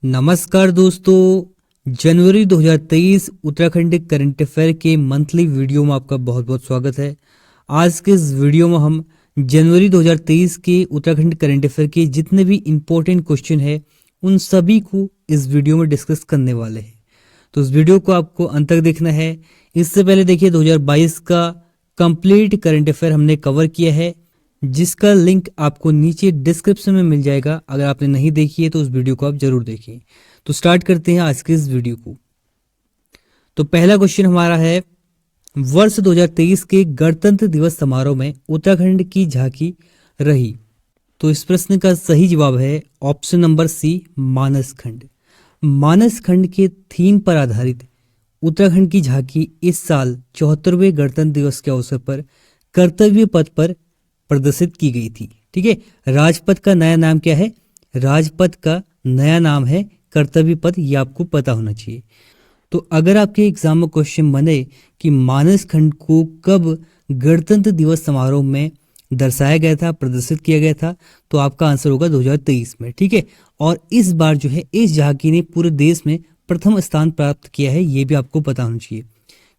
नमस्कार दोस्तों, जनवरी 2023 Uttarakhand current affair के मंथली वीडियो में आपका बहुत बहुत स्वागत है। आज के इस वीडियो में हम जनवरी 2023 के उत्तराखंड करंट अफेयर के जितने भी इम्पोर्टेंट क्वेश्चन है उन सभी को इस वीडियो में डिस्कस करने वाले हैं। तो इस वीडियो को आपको अंत तक देखना है। इससे पहले देखिए 2022 का कंप्लीट करंट अफेयर हमने कवर किया है, जिसका लिंक आपको नीचे डिस्क्रिप्शन में मिल जाएगा। अगर आपने नहीं देखी है तो उस वीडियो को आप जरूर देखिए। तो स्टार्ट करते हैं आज के इस वीडियो को। तो पहला क्वेश्चन हमारा है, वर्ष 2023 के गणतंत्र दिवस समारोह में उत्तराखंड की झांकी रही। तो इस प्रश्न का सही जवाब है ऑप्शन नंबर सी, मानस खंड। मानस खंड के थीम पर आधारित उत्तराखंड की झांकी इस साल 74वें गणतंत्र दिवस के अवसर पर कर्तव्य पथ पर प्रदर्शित की गई थी। ठीक है, राजपथ का नया नाम क्या है? राजपथ का नया नाम है कर्तव्य पथ, ये आपको पता होना चाहिए। तो अगर आपके एग्जाम में क्वेश्चन बने कि मानस खंड को कब गणतंत्र दिवस समारोह में दर्शाया गया था, प्रदर्शित किया गया था, तो आपका आंसर होगा 2023 में। ठीक है, और इस बार जो है इस झांकी ने पूरे देश में प्रथम स्थान प्राप्त किया है, ये भी आपको पता होना चाहिए।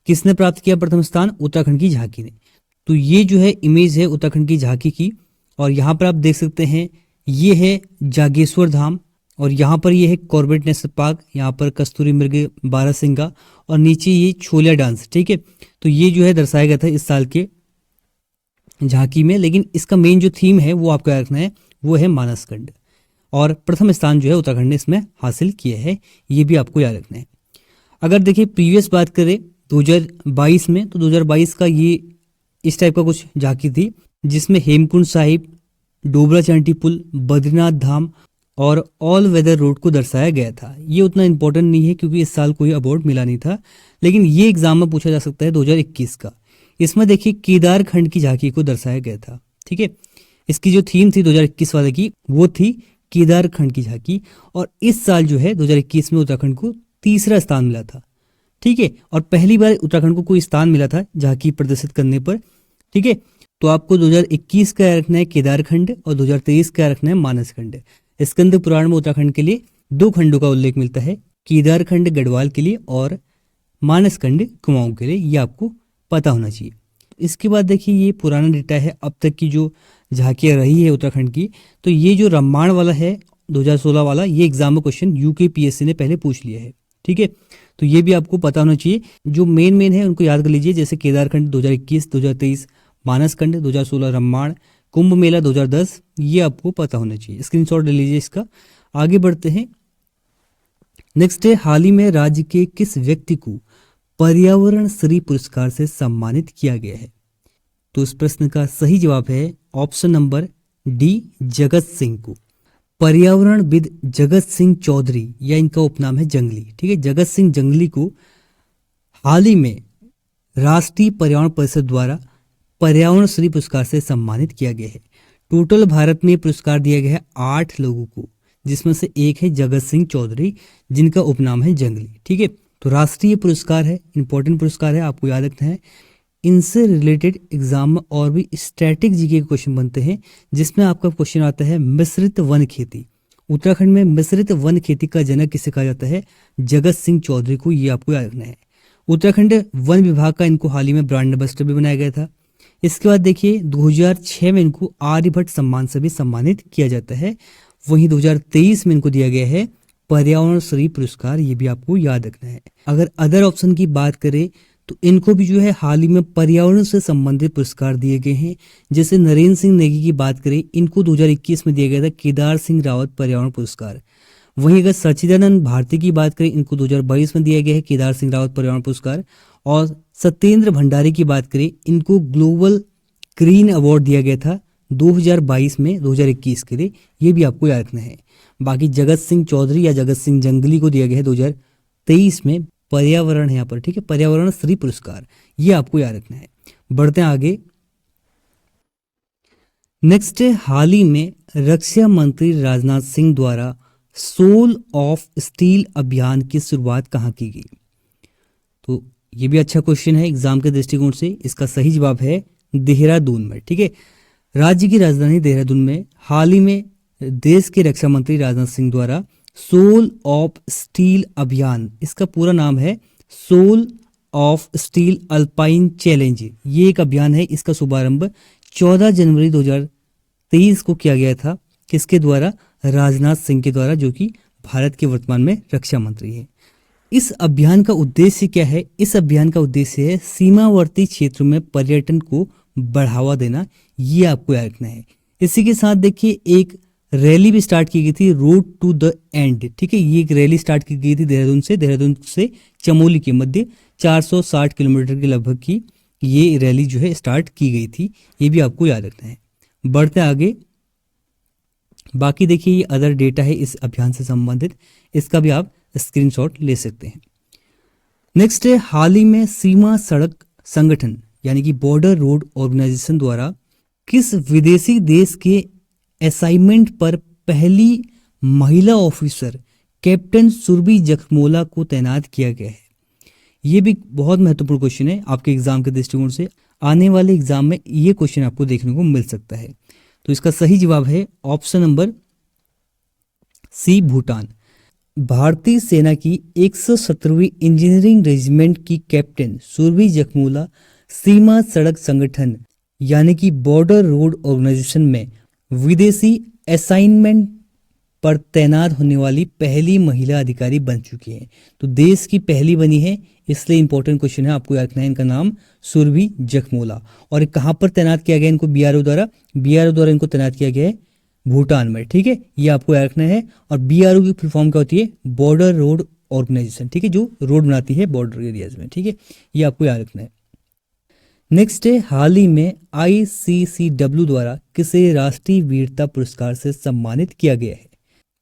किसने प्राप्त किया प्रथम स्थान? उत्तराखंड की झांकी ने। तो ये जो है इमेज है उत्तराखंड की झांकी की, और यहाँ पर आप देख सकते हैं ये है जागेश्वर धाम, और यहाँ पर ये है कॉर्बेट नेशनल पार्क, यहाँ पर कस्तूरी मृग बारहसिंगा, और नीचे ये छोलिया डांस। ठीक है, तो ये जो है दर्शाया गया था इस साल के झांकी में, लेकिन इसका मेन जो थीम है वो आपको याद रखना है, वो है मानस खंड, और प्रथम स्थान जो है उत्तराखंड ने इसमें हासिल किया है, ये भी आपको याद रखना है। अगर देखिए प्रीवियस बात करें 2022 में, तो 2022 का ये इस टाइप का कुछ झांकी थी, जिसमें हेमकुंड साहिब, डोबरा चंटी पुल, बद्रीनाथ धाम और ऑल वेदर रोड को दर्शाया गया था। ये उतना इंपॉर्टेंट नहीं है क्योंकि इस साल कोई अवार्ड मिला नहीं था, लेकिन ये एग्जाम में पूछा जा सकता है 2021 का। इसमें देखिए केदार खंड की झांकी को दर्शाया गया था। ठीक है, इसकी जो थीम थी 2021 वाले की, वो थी केदार खंड की झांकी, और इस साल जो है 2021 में उत्तराखंड को तीसरा स्थान मिला था। ठीक है, और पहली बार उत्तराखंड को कोई स्थान मिला था झांकी प्रदर्शित करने पर। ठीक है, तो आपको 2021 का रखना है केदार खंड, और 2023 का रखना है मानस खंड। स्कंद पुराण में उत्तराखंड के लिए दो खंडों का उल्लेख मिलता है, केदार खंड गढ़वाल के लिए और मानस खंड कुमाऊं के लिए, ये आपको पता होना चाहिए। इसके बाद देखिए ये पुराना डेटा है अब तक की जो झांकियां रही है उत्तराखंड की। तो ये जो रामायण वाला है 2016 वाला, ये एग्जाम में क्वेश्चन यूकेपीएससी ने पहले पूछ लिया है। ठीक है, तो ये भी आपको पता होना चाहिए। जो मेन है उनको याद कर लीजिए, जैसे केदारखंड 2021, 2023 मानस खंड, 2016 रामायण, कुंभ मेला 2010, ये आपको पता होना चाहिए। स्क्रीनशॉट ले लीजिए इसका। आगे बढ़ते हैं। नेक्स्ट है, हाल ही में राज्य के किस व्यक्ति को पर्यावरण श्री पुरस्कार से सम्मानित किया गया है? तो इस प्रश्न का सही जवाब है option number D, Jagat Singh को। पर्यावरणविद जगत सिंह चौधरी, या इनका उपनाम है जंगली। ठीक है, जगत सिंह जंगली को हाल ही में राष्ट्रीय पर्यावरण परिषद द्वारा पर्यावरण श्री पुरस्कार से सम्मानित किया गया है। टोटल भारत में पुरस्कार दिया गया है 8 लोगों को, जिसमें से एक है जगत सिंह चौधरी, जिनका उपनाम है जंगली। ठीक है, तो राष्ट्रीय पुरस्कार है, इंपॉर्टेंट पुरस्कार है, आपको याद रखना है। इनसे रिलेटेड एग्जाम में और भी स्टैटिक जीके के क्वेश्चन बनते हैं, जिसमें आपका क्वेश्चन आता है मिश्रित वन खेती। उत्तराखंड में मिश्रित वन खेती का जनक किसे कहा जाता है? जगत सिंह चौधरी को, ये आपको याद रखना है। उत्तराखंड वन विभाग का इनको हाल ही में ब्रांड एम्बेसडर भी बनाया गया था। इसके बाद देखिए 2006 में इनको आर्यभट्ट सम्मान से भी सम्मानित किया जाता है। वहीं 2023 में इनको दिया गया है पर्यावरण श्री पुरस्कार, ये भी आपको याद रखना है। अगर अदर ऑप्शन की बात करें तो इनको भी जो है हाल ही में पर्यावरण से संबंधित पुरस्कार दिए गए हैं। जैसे नरेंद्र सिंह नेगी की बात करें, इनको 2021 में दिया गया था केदार सिंह रावत पर्यावरण पुरस्कार। वहीं अगर सच्चिदानंद भारती की बात करें, इनको 2022 में दिया गया है केदार सिंह रावत पर्यावरण पुरस्कार। और सत्येंद्र भंडारी की बात करें, इनको ग्लोबल ग्रीन अवार्ड दिया गया था 2022 में 2021 के लिए, ये भी आपको याद रखना है। बाकी जगत सिंह चौधरी या जगत सिंह जंगली को दिया गया है 2023 में पर्यावरण है यहाँ पर। ठीक है, पर्यावरण श्री पुरस्कार, ये आपको याद रखना है। बढ़ते हैं आगे। नेक्स्ट है, हाल ही में रक्षा मंत्री राजनाथ सिंह द्वारा सोल ऑफ स्टील अभियान की शुरुआत कहाँ की गई? तो ये भी अच्छा क्वेश्चन है एग्जाम के दृष्टिकोण से। इसका सही जवाब है देहरादून में। ठीक है, राज्य की राजधानी देहरादून में हाल ही में देश के रक्षा मंत्री राजनाथ सिंह द्वारा सोल ऑफ स्टील अभियान, इसका पूरा नाम है soul of steel alpine challenge. ये एक अभियान है, इसका शुभारंभ 14 जनवरी 2023 को किया गया था। किसके द्वारा? राजनाथ सिंह के द्वारा, जो कि भारत के वर्तमान में रक्षा मंत्री हैं। इस अभियान का उद्देश्य क्या है? इस अभियान का उद्देश्य है सीमावर्ती क्षेत्रों में पर्यटन को बढ़ावा देना। ये आपको याद रखना है। इसी के साथ देखिए एक रैली भी स्टार्ट की गई थी, रोड टू द एंड। ठीक है, ये एक रैली स्टार्ट की गई थी देहरादून से चमोली के मध्य 460 किलोमीटर के लगभग की ये रैली जो है स्टार्ट की गई थी। ये भी आपको याद रखना है। बढ़ते आगे, बाकी देखिए ये अदर डेटा है इस अभियान से संबंधित, इसका भी आप स्क्रीनशॉट ले सकते हैं। नेक्स्ट है, हाल ही में सीमा सड़क संगठन यानी कि बॉर्डर रोड ऑर्गेनाइजेशन द्वारा किस विदेशी देश के असाइनमेंट पर पहली महिला ऑफिसर कैप्टन सुरभि जखमोला को तैनात किया गया है? ये भी बहुत महत्वपूर्ण क्वेश्चन है आपके एग्जाम के दृष्टिकोण से। आने वाले एग्जाम में ये क्वेश्चन आपको देखने को मिल सकता है। तो इसका सही जवाब है ऑप्शन नंबर सी, भूटान। भारतीय सेना की 117वीं इंजीनियरिंग रेजिमेंट की कैप्टन सुरभि जखमोला सीमा सड़क संगठन यानी कि बॉर्डर रोड ऑर्गेनाइजेशन में विदेशी असाइनमेंट पर तैनात होने वाली पहली महिला अधिकारी बन चुकी हैं। तो देश की पहली बनी है, इसलिए इंपॉर्टेंट क्वेश्चन है, आपको याद रखना है इनका नाम सुरभि जखमोला। और कहाँ पर तैनात किया गया इनको? बीआरओ द्वारा इनको तैनात किया गया है भूटान में। ठीक है, ये आपको याद रखना है। और बीआरओ की फुल फॉर्म क्या होती है? Border road organisation. ठीक है, जो रोड बनाती है बॉर्डर एरियाज में। ठीक है, ये आपको याद रखना है। नेक्स्ट है, हाल ही में ICCW द्वारा किसे राष्ट्रीय वीरता पुरस्कार से सम्मानित किया गया है?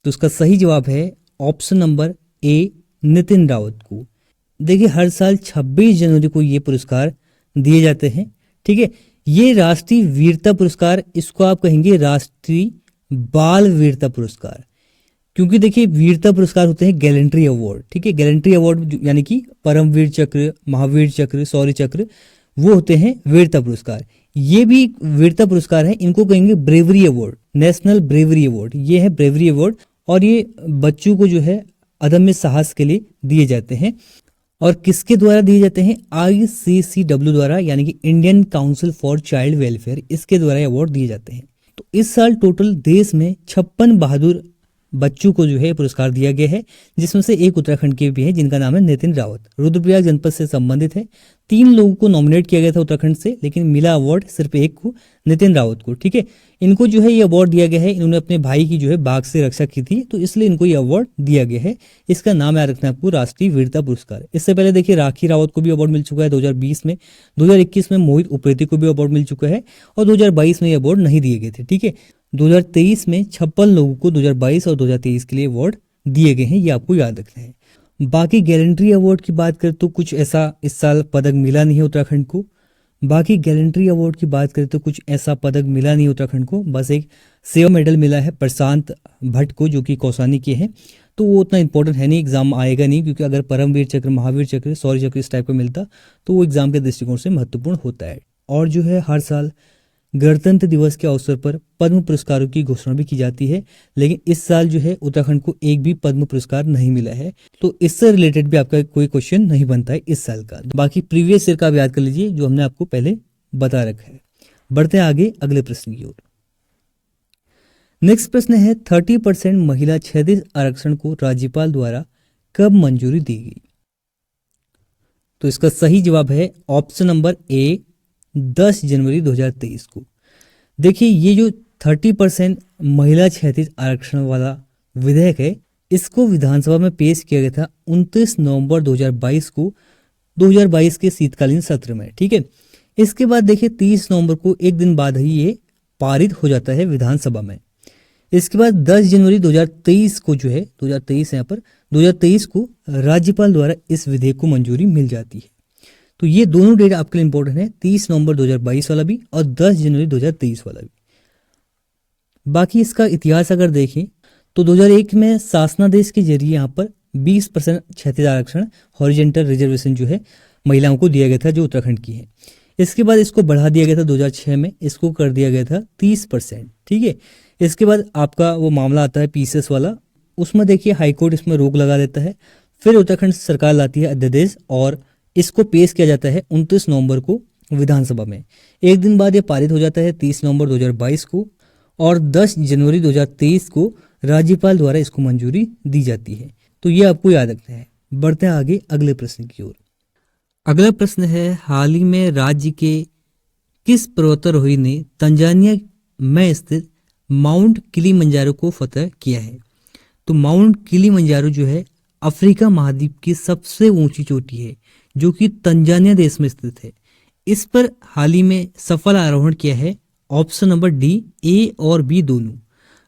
तो उसका सही जवाब है option number A, Nitin Rawat को। देखिए हर साल 26 जनवरी को ये पुरस्कार दिए जाते हैं। ठीक है, ये राष्ट्रीय वीरता पुरस्कार, इसको आप कहेंगे राष्ट्रीय बाल वीरता पुरस्कार, क्योंकि देखिए वीरता पुरस्कार होते हैं गैलेंट्री अवार्ड। ठीक है, गैलेंट्री अवार्ड यानी कि परमवीर चक्र, महावीर चक्र, शौर्य चक्र, वो होते हैं वीरता पुरस्कार। ये भी वीरता पुरस्कार है, इनको कहेंगे bravery award, national bravery award. ये है ब्रेवरी अवार्ड, और ये बच्चों को जो है अदम्य साहस के लिए दिए जाते हैं। और किसके द्वारा दिए जाते हैं? ICCW द्वारा, यानी कि Indian council for child welfare, इसके द्वारा अवार्ड दिए जाते हैं। तो इस साल टोटल देश में 56 बहादुर बच्चों को जो है पुरस्कार दिया गया है, जिसमें से एक उत्तराखंड के भी है जिनका नाम है नितिन रावत, रुद्रप्रयाग जनपद से संबंधित है। 3 लोगों को नॉमिनेट किया गया था उत्तराखंड से, लेकिन मिला अवार्ड सिर्फ एक को, नितिन रावत को। ठीक है, इनको जो है ये अवार्ड दिया गया है, इन्होंने अपने भाई की जो है बाघ से रक्षा की थी, तो इसलिए इनको ये अवार्ड दिया गया है। इसका नाम याद रखना है आपको, राष्ट्रीय वीरता पुरस्कार। इससे पहले देखिए राखी रावत को भी अवार्ड मिल चुका है 2020 में, 2021 में मोहित उप्रेती को भी अवार्ड मिल चुका है, और 2022 में ये अवार्ड नहीं दिए गए थे। ठीक है, 2023 में 56 लोगों को 2022 और 2023 के लिए अवार्ड दिए गए हैं, ये आपको याद रखना है। बाकी गैलेंट्री अवार्ड की बात करें तो कुछ ऐसा इस साल पदक मिला नहीं है उत्तराखंड को। गैलेंट्री अवार्ड की बात करें तो कुछ ऐसा पदक मिला नहीं उत्तराखंड को, बस एक सेवा मेडल मिला है प्रशांत भट्ट को, जो कि कौसानी के हैं। तो वो उतना इंपॉर्टेंट है नहीं, एग्जाम आएगा नहीं, क्योंकि अगर परमवीर चक्र, महावीर चक्र, शौर्य चक्र इस टाइप का मिलता तो वो एग्जाम के दृष्टिकोण से महत्वपूर्ण होता है। और जो है हर साल गणतंत्र दिवस के अवसर पर पद्म पुरस्कारों की घोषणा भी की जाती है, लेकिन इस साल जो है उत्तराखंड को एक भी पद्म पुरस्कार नहीं मिला है। तो इससे रिलेटेड भी आपका कोई क्वेश्चन नहीं बनता है इस साल का। बाकी प्रीवियस ईयर का आप याद कर लीजिए, जो हमने आपको पहले बता रखा है। बढ़ते हैं आगे अगले प्रश्न की ओर। नेक्स्ट प्रश्न है, 30% महिला क्षैतिज आरक्षण को राज्यपाल द्वारा कब मंजूरी दी गई? तो इसका सही जवाब है ऑप्शन नंबर ए, 10 जनवरी 2023 को। देखिए ये जो 30% महिला क्षैतिज आरक्षण वाला विधेयक है, इसको विधानसभा में पेश किया गया था 29 नवंबर 2022 को, 2022 के शीतकालीन सत्र में। ठीक है, इसके बाद देखिए 30 नवंबर को, एक दिन बाद ही ये पारित हो जाता है विधानसभा में। इसके बाद 10 जनवरी 2023 को जो है, 2023 यहाँ पर 2023 को राज्यपाल द्वारा इस विधेयक को मंजूरी मिल जाती है। तो ये दोनों डेट आपके लिए इंपॉर्टेंट है, 30 नवंबर 2022 वाला भी और 10 जनवरी 2023 वाला भी। बाकी इसका इतिहास अगर देखें तो 2001 में शासनादेश के जरिए यहाँ पर 20% क्षैतिज आरक्षण, हॉरिजेंटल रिजर्वेशन जो है महिलाओं को दिया गया था जो उत्तराखंड की है। इसके बाद इसको बढ़ा दिया गया था 2006 में, इसको कर दिया गया था 30%। ठीक है, इसके बाद आपका वो मामला आता है PCS वाला, उसमें देखिए हाईकोर्ट इसमें रोक लगा देता है। फिर उत्तराखंड सरकार लाती है अध्यादेश और इसको पेश किया जाता है 29 नवंबर को विधानसभा में। एक दिन बाद ये पारित हो जाता है 30 नवंबर 2022 को और 10 जनवरी 2023 को राज्यपाल द्वारा इसको मंजूरी दी जाती है। तो ये आपको याद रखना है। बढ़ते हैं आगे अगले प्रश्न की ओर। अगला प्रश्न है, हाल ही में राज्य के किस पर्वतारोही ने तंजानिया में स्थित माउंट किलिमंजारो को फतह किया है? तो माउंट किलिमंजारो जो है अफ्रीका महाद्वीप की सबसे ऊंची चोटी है जो कि तंजानिया देश में स्थित है। इस पर हाल ही में सफल आरोहण किया है, ऑप्शन नंबर डी, ए और बी दोनों,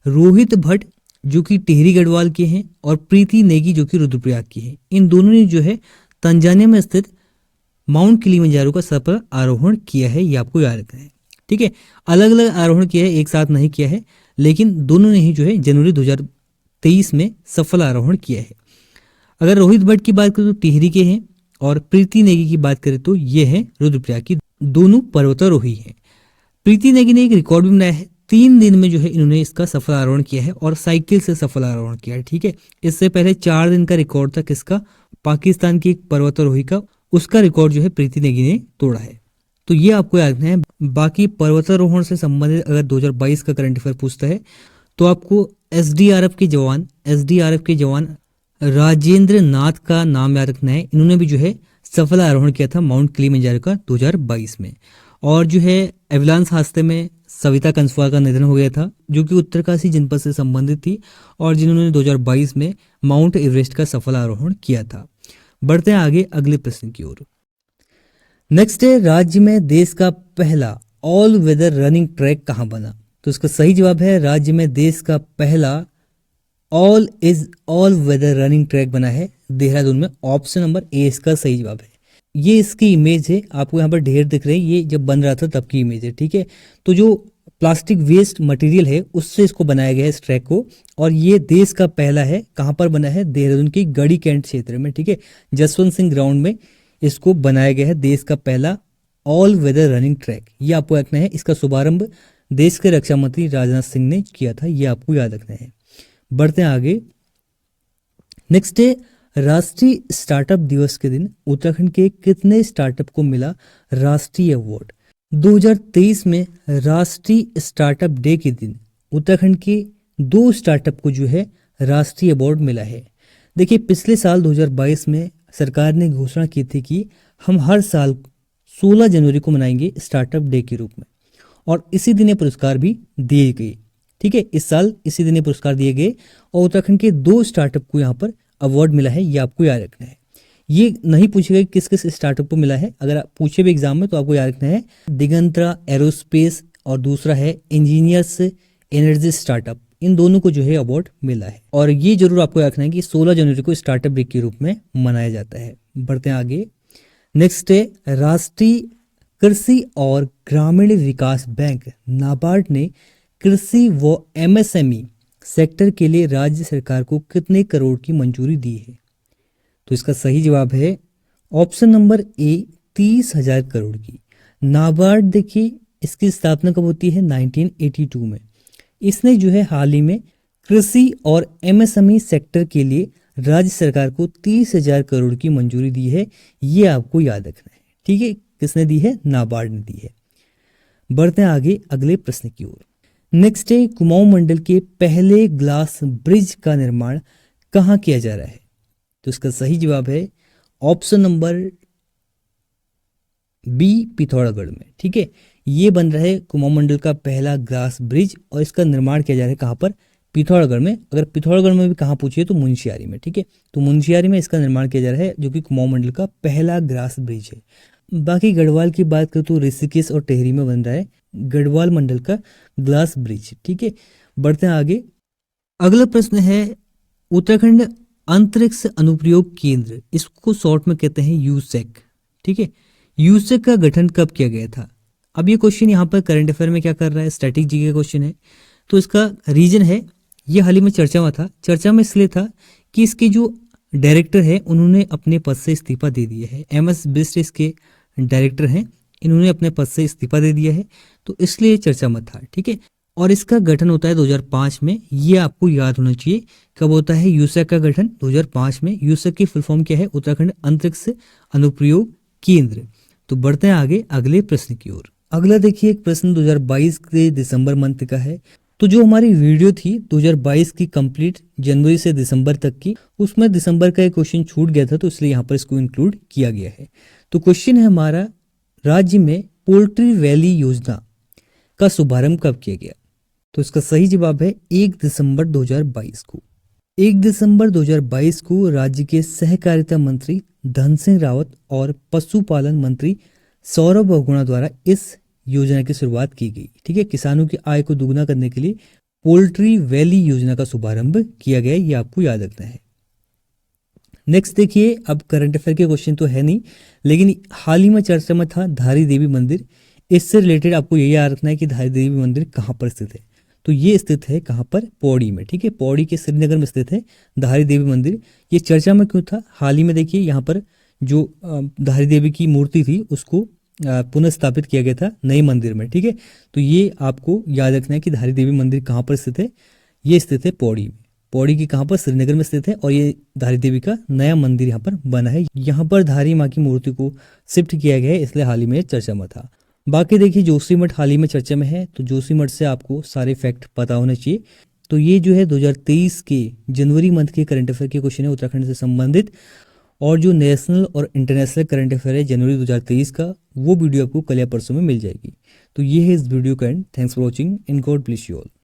रोहित भट्ट जो कि टिहरी गढ़वाल के हैं और प्रीति नेगी जो कि रुद्रप्रयाग की है। इन दोनों ने जो है तंजानिया में स्थित माउंट किलिमंजारो का सफल आरोहण किया है, ये आपको याद रखना है। ठीक है, अलग अलग आरोहण किया है, एक साथ नहीं किया है, लेकिन दोनों ने ही जो है जनवरी 2023 में सफल आरोहण किया है। अगर रोहित भट्ट की बात करें तो टिहरी के हैं और प्रीति नेगी की बात करें तो ये है रुद्रप्रयाग की, दोनों पर्वतारोही हैं। प्रीति नेगी ने एक रिकॉर्ड भी बनाया है, 3 दिन में जो है इन्होंने इसका सफल आरोहण किया है और साइकिल से सफल आरोहण किया है। ठीक है, इससे पहले 4 दिन का रिकॉर्ड था किसका, पाकिस्तान की एक पर्वतारोही का, उसका रिकॉर्ड जो है प्रीति नेगी ने तोड़ा है। तो ये आपको याद रखना है। बाकी पर्वतारोहण से संबंधित अगर 2022 का करंट अफेयर पूछता है तो आपको एसडीआरएफ के जवान राजेंद्र नाथ का नाम याद रखना है। इन्होंने भी जो है सफल आरोहण किया था माउंट किलिमंजारो का 2022 में। और जो है एवलांस हादसे में सविता कंसवाल का निधन हो गया था जो कि उत्तरकाशी जनपद से संबंधित थी और जिन्होंने 2022 में माउंट एवरेस्ट का सफल आरोहण किया था। बढ़ते हैं आगे अगले प्रश्न की ओर। नेक्स्ट है, राज्य में देश का पहला ऑल वेदर रनिंग ट्रैक कहां बना? तो इसका सही जवाब है, राज्य में देश का पहला ऑल वेदर रनिंग ट्रैक बना है देहरादून में। ऑप्शन नंबर ए इसका सही जवाब है। ये इसकी इमेज है, आपको यहाँ पर ढेर दिख रहे हैं, ये जब बन रहा था तब की इमेज है। ठीक है, तो जो प्लास्टिक वेस्ट मटेरियल है उससे इसको बनाया गया है इस ट्रैक को, और ये देश का पहला है। कहाँ पर बना है? देहरादून की गढ़ी कैंट क्षेत्र में। ठीक है, जसवंत सिंह ग्राउंड में इसको बनाया गया है, देश का पहला ऑल वेदर रनिंग ट्रैक। ये आपको रखना है। इसका शुभारंभ देश के रक्षा मंत्री राजनाथ सिंह ने किया था, ये आपको याद रखना है। बढ़ते हैं आगे। नेक्स्ट है, राष्ट्रीय स्टार्टअप दिवस के दिन उत्तराखंड के कितने स्टार्टअप को मिला राष्ट्रीय अवार्ड? 2023 में राष्ट्रीय स्टार्टअप डे के दिन उत्तराखंड के 2 स्टार्टअप को जो है राष्ट्रीय अवार्ड मिला है। देखिए, पिछले साल 2022 में सरकार ने घोषणा की थी कि हम हर साल 16 जनवरी को मनाएंगे स्टार्टअप डे के रूप में, और इसी दिन ये पुरस्कार भी दिए गए। ठीक है, इस साल इसी दिन ये पुरस्कार दिए गए और उत्तराखंड के 2 स्टार्टअप को यहाँ पर अवार्ड मिला है, ये आपको याद रखना है। ये नहीं पूछेगा किस किस स्टार्टअप को मिला है, अगर आप पूछे भी एग्जाम में तो आपको याद रखना है दिगंतरा एरोस्पेस और दूसरा है इंजीनियर्स एनर्जी स्टार्टअप। इन दोनों को जो है अवार्ड मिला है, और ये जरूर आपको याद रखना है कि 16 जनवरी को स्टार्टअप डे के रूप में मनाया जाता है। बढ़ते हैं आगे। नेक्स्ट है, राष्ट्रीय कृषि और ग्रामीण विकास बैंक नाबार्ड ने कृषि व एमएसएमई सेक्टर के लिए राज्य सरकार को कितने करोड़ की मंजूरी दी है? तो इसका सही जवाब है ऑप्शन नंबर ए, 30,000 करोड़ की। नाबार्ड देखिए, इसकी स्थापना कब होती है? 1982 में। इसने जो है हाल ही में कृषि और एमएसएमई सेक्टर के लिए राज्य सरकार को 30,000 करोड़ की मंजूरी दी है, ये आपको याद रखना है। ठीक है, किसने दी है? नाबार्ड ने दी है। बढ़ते हैं आगे अगले प्रश्न की ओर। नेक्स्ट है, कुमाऊं मंडल के पहले ग्लास ब्रिज का निर्माण कहाँ किया जा रहा है? तो इसका सही जवाब है ऑप्शन नंबर बी, पिथौरागढ़ में। ठीक है, ये बन रहा है कुमाऊं मंडल का पहला ग्लास ब्रिज और इसका निर्माण किया जा रहा है कहाँ पर? पिथौरागढ़ में। अगर पिथौरागढ़ में भी कहाँ पूछिए तो मुंशियारी में। ठीक है, तो मुंशियारी में इसका निर्माण किया जा रहा है, जो कि कुमाऊं मंडल का पहला ग्लास ब्रिज है। बाकी गढ़वाल की बात करें तो ऋषिकेश और टिहरी में बन रहा है गढ़वाल मंडल का ग्लास ब्रिज। ठीक है, बढ़ते हैं आगे। अगला प्रश्न है, उत्तराखंड अंतरिक्ष अनुप्रयोग केंद्र, इसको शॉर्ट में कहते हैं यूसेक। ठीक है, यूसेक का गठन कब किया गया था? अब ये क्वेश्चन यहाँ पर करंट अफेयर में क्या कर रहा है? स्टैटिक जीके का क्वेश्चन है। तो इसका रीजन है, ये हाल ही में चर्चा में था। चर्चा में इसलिए था कि इसके जो डायरेक्टर है उन्होंने अपने पद से इस्तीफा दे दिया है। एमएस बिस्ट इसके डायरेक्टर हैं, इन्होंने अपने पद से इस्तीफा दे दिया है, तो इसलिए चर्चा में था। ठीक है, और इसका गठन होता है 2005 में। ये आपको याद होना चाहिए। कब होता है यूसैक का गठन? 2005 में। यूसैक की फुल फॉर्म क्या है? उत्तराखंड अंतरिक्ष अनुप्रयोग केंद्र। तो बढ़ते हैं आगे अगले प्रश्न की ओर। अगला देखिए एक प्रश्न 2022 के दिसंबर मंथ का है। तो जो हमारी वीडियो थी 2022 की कंप्लीट जनवरी से दिसंबर तक की, उसमें दिसंबर का एक क्वेश्चन छूट गया था, तो इसलिए यहाँ पर इसको इंक्लूड किया गया है। तो क्वेश्चन है हमारा, राज्य में पोल्ट्री वैली योजना का शुभारंभ कब किया गया? तो इसका सही जवाब है 1 दिसंबर 2022 को। 1 दिसंबर 2022 को राज्य के सहकारिता मंत्री धन सिंह रावत और पशुपालन मंत्री सौरभ बहुगुणा द्वारा इस योजना की शुरुआत की गई। ठीक है, किसानों की आय को दुगना करने के लिए पोल्ट्री वैली योजना का शुभारंभ किया गया, ये आपको याद रखना है। नेक्स्ट देखिए, अब करंट अफेयर के क्वेश्चन तो है नहीं, लेकिन हाल ही में चर्चा में था धारी देवी मंदिर। इससे रिलेटेड आपको ये याद रखना है कि धारी देवी मंदिर कहाँ पर स्थित है। तो ये स्थित है कहाँ पर? पौड़ी में। ठीक है, पौड़ी के श्रीनगर में स्थित है धारी देवी मंदिर। ये चर्चा में क्यों था? हाल ही में देखिए यहाँ पर जो धारी देवी की मूर्ति थी उसको पुनः स्थापित किया गया था नए मंदिर में। ठीक है, तो ये आपको याद रखना है कि धारी देवी मंदिर कहाँ पर स्थित है। ये स्थित है पौड़ी में। पौड़ी की कहाँ पर? श्रीनगर में स्थित है। और ये धारी देवी का नया मंदिर यहाँ पर बना है। यहाँ पर धारी माँ की मूर्ति को शिफ्ट किया गया है, इसलिए हाल ही में चर्चा में था। बाकी देखिए जोशीमठ हाल ही में चर्चा में है, तो जोशीमठ से आपको सारे फैक्ट पता होने चाहिए। तो ये जो है 2023 के जनवरी मंथ के करंट अफेयर के क्वेश्चन है उत्तराखंड से संबंधित। और जो नेशनल और इंटरनेशनल करंट अफेयर है जनवरी 2023 का, वो वीडियो आपको कल या परसों में मिल जाएगी। तो ये है इस वीडियो का and. Thanks for watching and God bless you all.